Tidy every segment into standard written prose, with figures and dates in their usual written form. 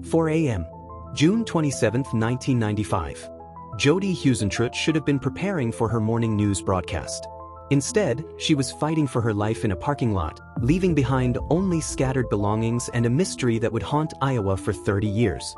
4 a.m. June 27, 1995. Jodi Huisentruit should have been preparing for her morning news broadcast. Instead, she was fighting for her life in a parking lot, leaving behind only scattered belongings and a mystery that would haunt Iowa for 30 years.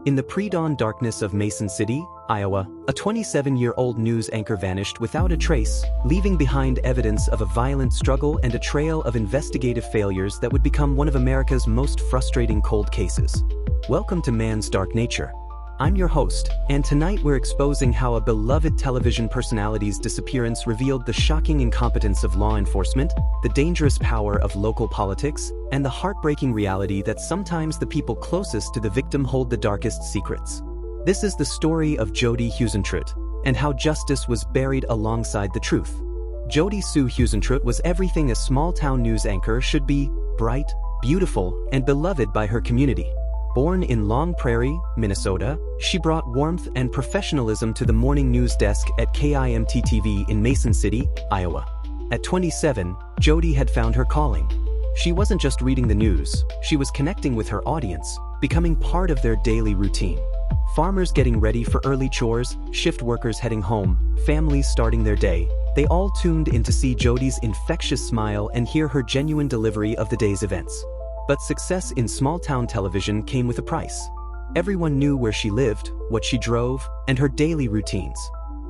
In the pre-dawn darkness of Mason City, Iowa, a 27-year-old news anchor vanished without a trace, leaving behind evidence of a violent struggle and a trail of investigative failures that would become one of America's most frustrating cold cases. Welcome to Man's Dark Nature. I'm your host, and tonight we're exposing how a beloved television personality's disappearance revealed the shocking incompetence of law enforcement, the dangerous power of local politics, and the heartbreaking reality that sometimes the people closest to the victim hold the darkest secrets. This is the story of Jodi Huisentruit, and how justice was buried alongside the truth. Jodi Sue Huisentruit was everything a small-town news anchor should be: bright, beautiful, and beloved by her community. Born in Long Prairie, Minnesota, she brought warmth and professionalism to the morning news desk at KIMT-TV in Mason City, Iowa. At 27, Jodi had found her calling. She wasn't just reading the news, she was connecting with her audience, becoming part of their daily routine. Farmers getting ready for early chores, shift workers heading home, families starting their day, they all tuned in to see Jodi's infectious smile and hear her genuine delivery of the day's events. But success in small-town television came with a price. Everyone knew where she lived, what she drove, and her daily routines.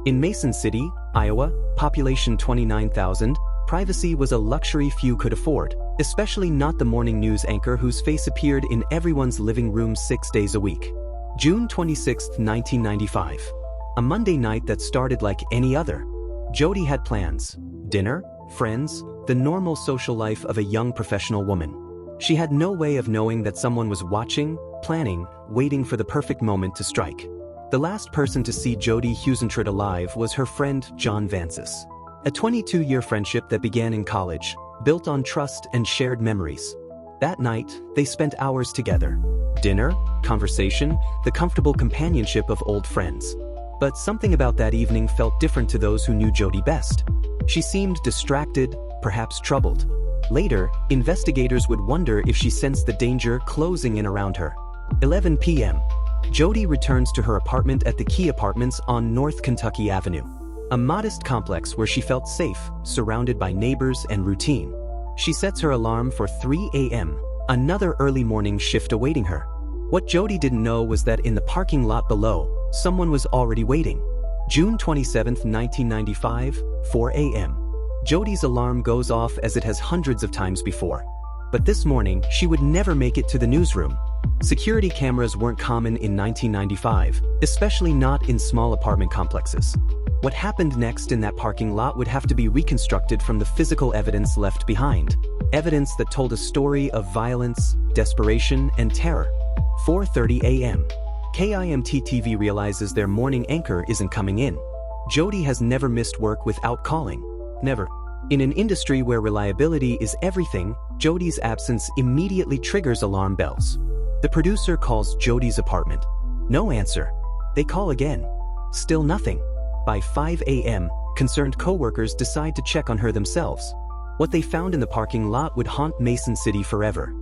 In Mason City, Iowa, population 29,000, privacy was a luxury few could afford, especially not the morning news anchor whose face appeared in everyone's living room 6 days a week. June 26, 1995. A Monday night that started like any other. Jodi had plans: dinner, friends, the normal social life of a young professional woman. She had no way of knowing that someone was watching, planning, waiting for the perfect moment to strike. The last person to see Jodi Huisentruit alive was her friend John Vances. A 22-year friendship that began in college, built on trust and shared memories. That night, they spent hours together. Dinner, conversation, the comfortable companionship of old friends. But something about that evening felt different to those who knew Jodi best. She seemed distracted, perhaps troubled. Later, investigators would wonder if she sensed the danger closing in around her. 11 p.m. Jodi returns to her apartment at the Key Apartments on North Kentucky Avenue. A modest complex where she felt safe, surrounded by neighbors and routine. She sets her alarm for 3 a.m., another early morning shift awaiting her. What Jodi didn't know was that in the parking lot below, someone was already waiting. June 27, 1995, 4 a.m. Jodi's alarm goes off as it has hundreds of times before. But this morning, she would never make it to the newsroom. Security cameras weren't common in 1995, especially not in small apartment complexes. What happened next in that parking lot would have to be reconstructed from the physical evidence left behind. Evidence that told a story of violence, desperation, and terror. 4:30 a.m. KIMT-TV realizes their morning anchor isn't coming in. Jodi has never missed work without calling. Never. In an industry where reliability is everything, Jodi's absence immediately triggers alarm bells. The producer calls Jodi's apartment. No answer. They call again. Still nothing. By 5 a.m., concerned coworkers decide to check on her themselves. What they found in the parking lot would haunt Mason City forever.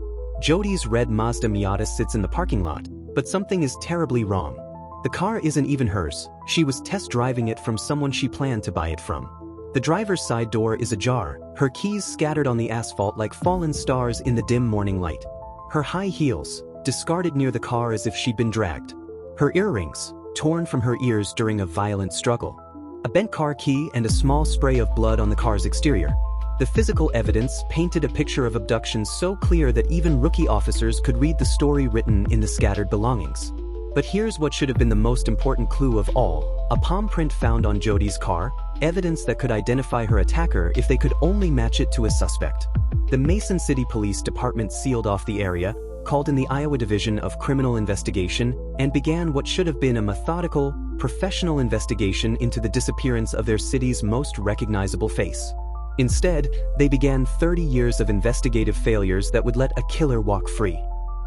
Jodi's red Mazda Miata sits in the parking lot, but something is terribly wrong. The car isn't even hers. She was test driving it from someone she planned to buy it from. The driver's side door is ajar, her keys scattered on the asphalt like fallen stars in the dim morning light. Her high heels, discarded near the car as if she'd been dragged. Her earrings, torn from her ears during a violent struggle. A bent car key and a small spray of blood on the car's exterior. The physical evidence painted a picture of abduction so clear that even rookie officers could read the story written in the scattered belongings. But here's what should have been the most important clue of all: a palm print found on Jodi's car, evidence that could identify her attacker if they could only match it to a suspect. The Mason City Police Department sealed off the area, called in the Iowa Division of Criminal Investigation, and began what should have been a methodical, professional investigation into the disappearance of their city's most recognizable face. Instead, they began 30 years of investigative failures that would let a killer walk free.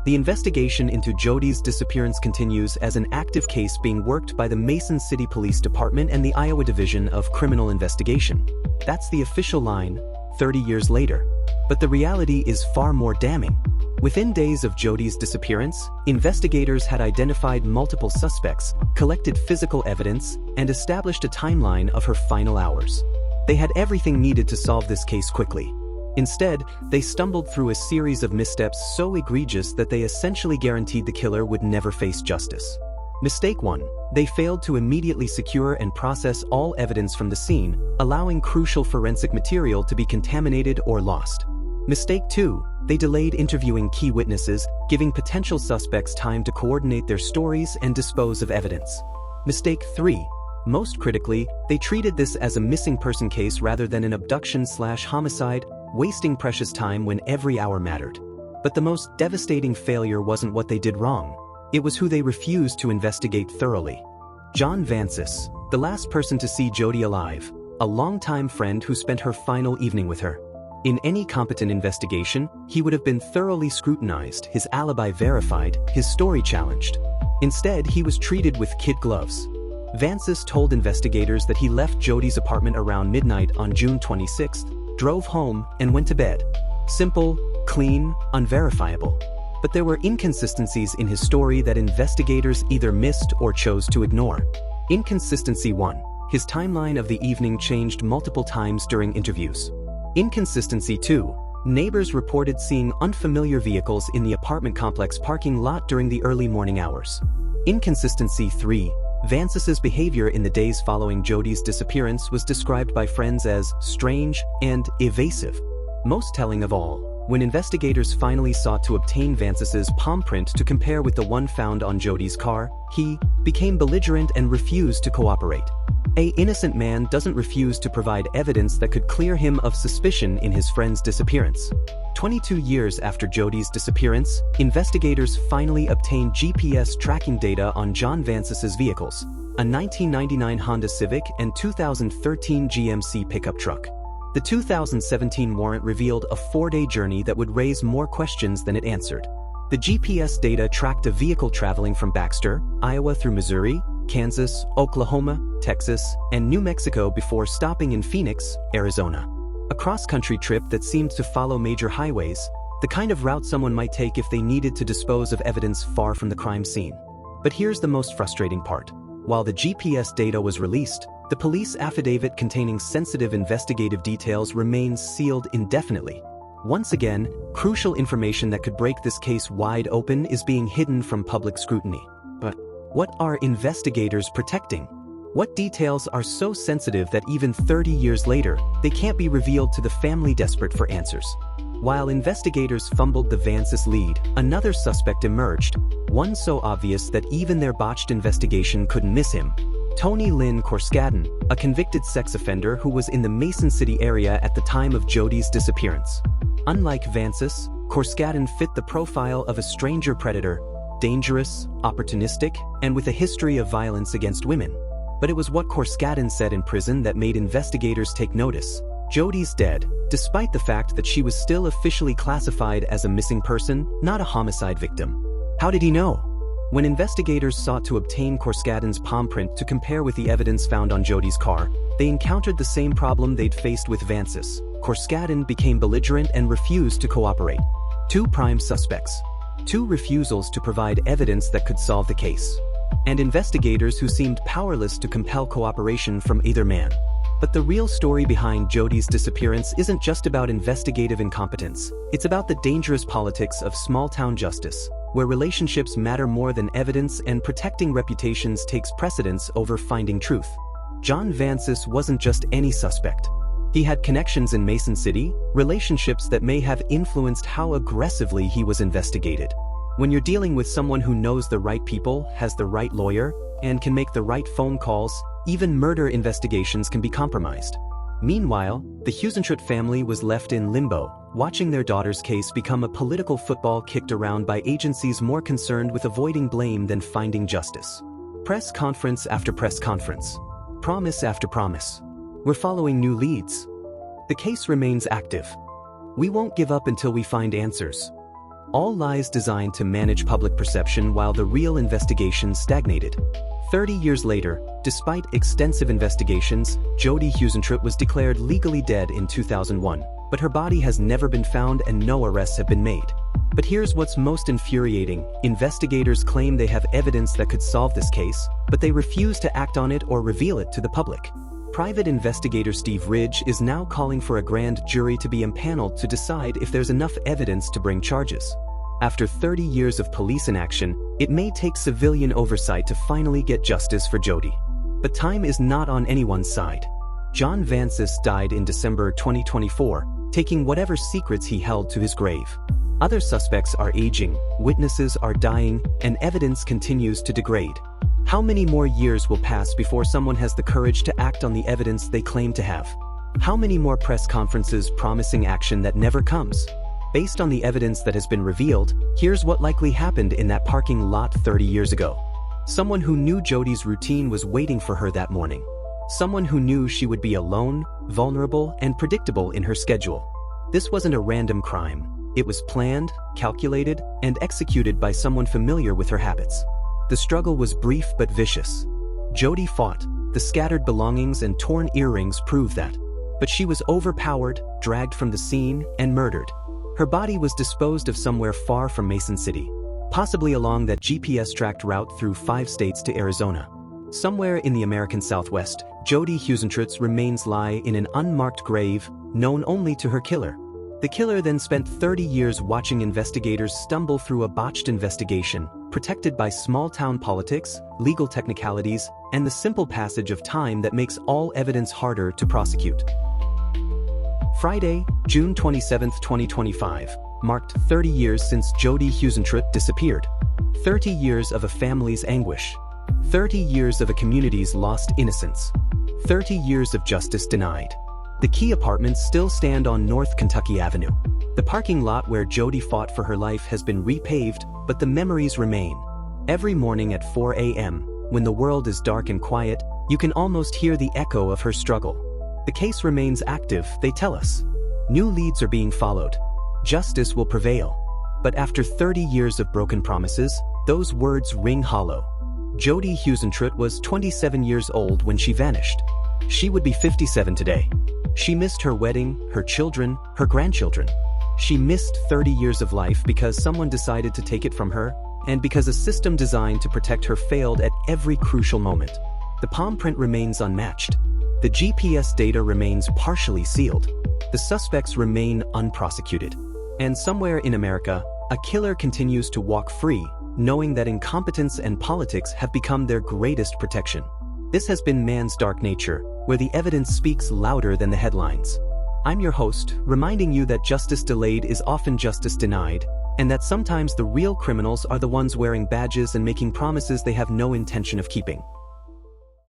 The investigation into Jodi's disappearance continues as an active case being worked by the Mason City Police Department and the Iowa Division of Criminal Investigation. That's the official line, 30 years later. But the reality is far more damning. Within days of Jodi's disappearance, investigators had identified multiple suspects, collected physical evidence, and established a timeline of her final hours. They had everything needed to solve this case quickly. Instead, they stumbled through a series of missteps so egregious that they essentially guaranteed the killer would never face justice. Mistake 1. They failed to immediately secure and process all evidence from the scene, allowing crucial forensic material to be contaminated or lost. Mistake 2. They delayed interviewing key witnesses, giving potential suspects time to coordinate their stories and dispose of evidence. Mistake 3. Most critically, they treated this as a missing person case rather than an abduction/homicide, wasting precious time when every hour mattered. But the most devastating failure wasn't what they did wrong. It was who they refused to investigate thoroughly. John Vancis, the last person to see Jodi alive, a longtime friend who spent her final evening with her. In any competent investigation, he would have been thoroughly scrutinized, his alibi verified, his story challenged. Instead, he was treated with kid gloves. Vancis told investigators that he left Jodi's apartment around midnight on June 26, drove home, and went to bed. Simple, clean, unverifiable. But there were inconsistencies in his story that investigators either missed or chose to ignore. Inconsistency 1. His timeline of the evening changed multiple times during interviews. Inconsistency 2. Neighbors reported seeing unfamiliar vehicles in the apartment complex parking lot during the early morning hours. Inconsistency 3. Vancis's behavior in the days following Jodi's disappearance was described by friends as strange and evasive. Most telling of all, when investigators finally sought to obtain Vancis's palm print to compare with the one found on Jodi's car, he became belligerent and refused to cooperate. An innocent man doesn't refuse to provide evidence that could clear him of suspicion in his friend's disappearance. 22 years after Jodi's disappearance, investigators finally obtained GPS tracking data on John Vancis's vehicles, a 1999 Honda Civic and 2013 GMC pickup truck. The 2017 warrant revealed a 4-day journey that would raise more questions than it answered. The GPS data tracked a vehicle traveling from Baxter, Iowa through Missouri, Kansas, Oklahoma, Texas, and New Mexico before stopping in Phoenix, Arizona. A cross-country trip that seemed to follow major highways, the kind of route someone might take if they needed to dispose of evidence far from the crime scene. But here's the most frustrating part. While the GPS data was released, the police affidavit containing sensitive investigative details remains sealed indefinitely. Once again, crucial information that could break this case wide open is being hidden from public scrutiny. But what are investigators protecting? What details are so sensitive that even 30 years later, they can't be revealed to the family desperate for answers? While investigators fumbled the Vancis lead, another suspect emerged, one so obvious that even their botched investigation couldn't miss him. Tony Lynn Korskaden, a convicted sex offender who was in the Mason City area at the time of Jodi's disappearance. Unlike Vancis, Korskaden fit the profile of a stranger predator, dangerous, opportunistic, and with a history of violence against women. But it was what Korskaden said in prison that made investigators take notice. Jodi's dead, despite the fact that she was still officially classified as a missing person, not a homicide victim. How did he know? When investigators sought to obtain Korskaden's palm print to compare with the evidence found on Jodi's car, they encountered the same problem they'd faced with Vancis. Korskaden became belligerent and refused to cooperate. 2 prime suspects. 2 refusals to provide evidence that could solve the case. And investigators who seemed powerless to compel cooperation from either man. But the real story behind Jodi's disappearance isn't just about investigative incompetence. It's about the dangerous politics of small-town justice, where relationships matter more than evidence and protecting reputations takes precedence over finding truth. John Vancis wasn't just any suspect. He had connections in Mason City, relationships that may have influenced how aggressively he was investigated. When you're dealing with someone who knows the right people, has the right lawyer, and can make the right phone calls, even murder investigations can be compromised. Meanwhile, the Huisentruit family was left in limbo, watching their daughter's case become a political football kicked around by agencies more concerned with avoiding blame than finding justice. Press conference after press conference. Promise after promise. We're following new leads. The case remains active. We won't give up until we find answers. All lies designed to manage public perception while the real investigation stagnated. 30 years later, despite extensive investigations, Jodi Huisentruit was declared legally dead in 2001, but her body has never been found and no arrests have been made. But here's what's most infuriating. Investigators claim they have evidence that could solve this case, but they refuse to act on it or reveal it to the public. Private investigator Steve Ridge is now calling for a grand jury to be impaneled to decide if there's enough evidence to bring charges. After 30 years of police inaction, it may take civilian oversight to finally get justice for Jodi. But time is not on anyone's side. John Vancis died in December 2024, taking whatever secrets he held to his grave. Other suspects are aging, witnesses are dying, and evidence continues to degrade. How many more years will pass before someone has the courage to act on the evidence they claim to have? How many more press conferences promising action that never comes? Based on the evidence that has been revealed, here's what likely happened in that parking lot 30 years ago. Someone who knew Jodi's routine was waiting for her that morning. Someone who knew she would be alone, vulnerable, and predictable in her schedule. This wasn't a random crime. It was planned, calculated, and executed by someone familiar with her habits. The struggle was brief but vicious. Jodi fought. The scattered belongings and torn earrings prove that. But she was overpowered, dragged from the scene, and murdered. Her body was disposed of somewhere far from Mason City, possibly along that GPS-tracked route through 5 states to Arizona. Somewhere in the American Southwest, Jodi Huisentruit's remains lie in an unmarked grave, known only to her killer. The killer then spent 30 years watching investigators stumble through a botched investigation, protected by small-town politics, legal technicalities, and the simple passage of time that makes all evidence harder to prosecute. Friday, June 27, 2025, marked 30 years since Jodi Huisentruit disappeared. 30 years of a family's anguish. 30 years of a community's lost innocence. 30 years of justice denied. The key apartments still stand on North Kentucky Avenue. The parking lot where Jodi fought for her life has been repaved, but the memories remain. Every morning at 4 a.m., when the world is dark and quiet, you can almost hear the echo of her struggle. The case remains active, they tell us. New leads are being followed. Justice will prevail. But after 30 years of broken promises, those words ring hollow. Jodi Huisentruit was 27 years old when she vanished. She would be 57 today. She missed her wedding, her children, her grandchildren. She missed 30 years of life because someone decided to take it from her, and because a system designed to protect her failed at every crucial moment. The palm print remains unmatched. The GPS data remains partially sealed. The suspects remain unprosecuted. And somewhere in America, a killer continues to walk free, knowing that incompetence and politics have become their greatest protection. This has been Man's Dark Nature, where the evidence speaks louder than the headlines. I'm your host, reminding you that justice delayed is often justice denied, and that sometimes the real criminals are the ones wearing badges and making promises they have no intention of keeping.